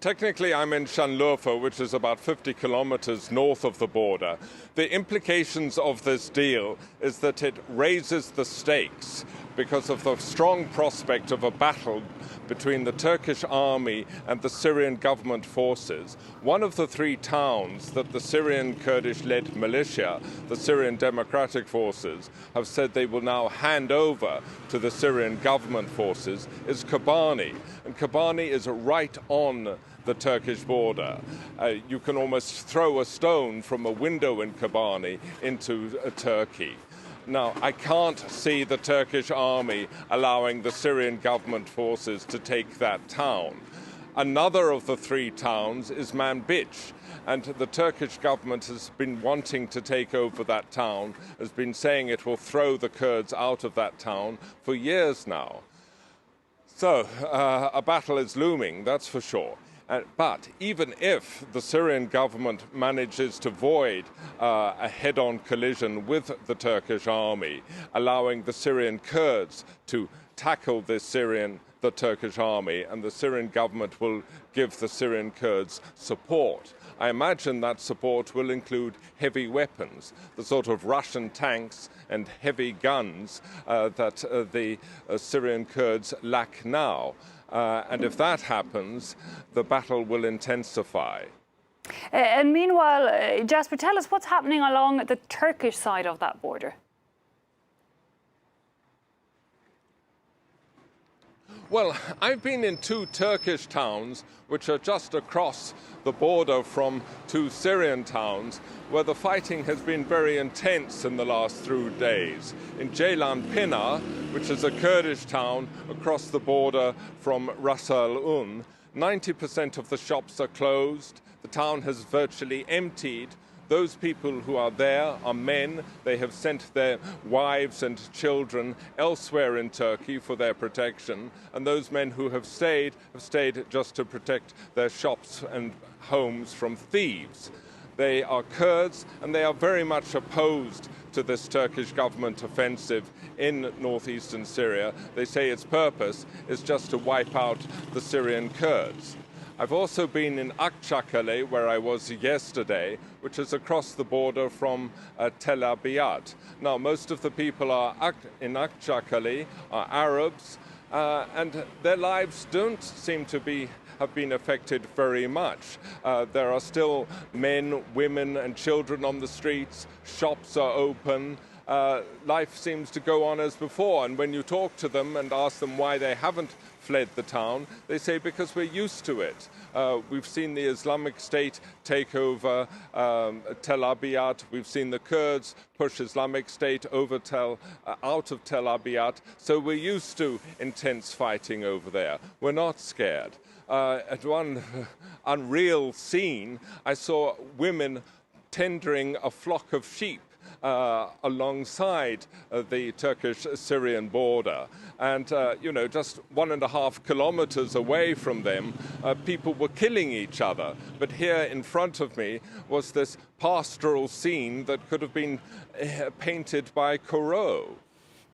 Technically, I'm in Şanlıurfa, which is about 50 kilometers north of the border. The implications of this deal is that it raises the stakes because of the strong prospect of a battle between the Turkish army and the Syrian government forces. One of the three towns that the Syrian Kurdish-led militia, the Syrian Democratic Forces, have said they will now hand over to the Syrian government forces is Kobani. And Kobani is right on the Turkish border. You can almost throw a stone from a window in Kobani into Turkey. Now, I can't see the Turkish army allowing the Syrian government forces to take that town. Another of the three towns is Manbij, and the Turkish government has been wanting to take over that town, has been saying it will throw the Kurds out of that town for years now. So, a battle is looming, that's for sure. But even if the Syrian government manages to avoid a head-on collision with the Turkish army, allowing the Syrian Kurds to tackle the Turkish army, and the Syrian government will give the Syrian Kurds support, I imagine that support will include heavy weapons, the sort of Russian tanks and heavy guns that the Syrian Kurds lack now. And if that happens, the battle will intensify. And meanwhile, Jasper, tell us what's happening along the Turkish side of that border. Well, I've been in two Turkish towns which are just across the border from two Syrian towns where the fighting has been very intense in the last 3 days. In Ceylanpınar, which is a Kurdish town across the border from Ras Al-Un, 90% of the shops are closed. The town has virtually emptied. Those people who are there are men. They have sent their wives and children elsewhere in Turkey for their protection. And those men who have stayed just to protect their shops and homes from thieves. They are Kurds, and they are very much opposed to this Turkish government offensive in northeastern Syria. They say its purpose is just to wipe out the Syrian Kurds. I've also been in Akçakale, where I was yesterday, which is across the border from Tel Abyad. Now, most of the people in Akçakale are Arabs, and their lives don't seem to have been affected very much. There are still men, women, and children on the streets. Shops are open. Life seems to go on as before, and when you talk to them and ask them why they haven't fled the town, they say because we're used to it. We've seen the Islamic State take over Tel Abyad. We've seen the Kurds push Islamic State out of Tel Abyad. So we're used to intense fighting over there. We're not scared. At one unreal scene, I saw women tendering a flock of sheep alongside the Turkish-Syrian border. And, just 1.5 kilometers away from them, people were killing each other. But here in front of me was this pastoral scene that could have been painted by Corot.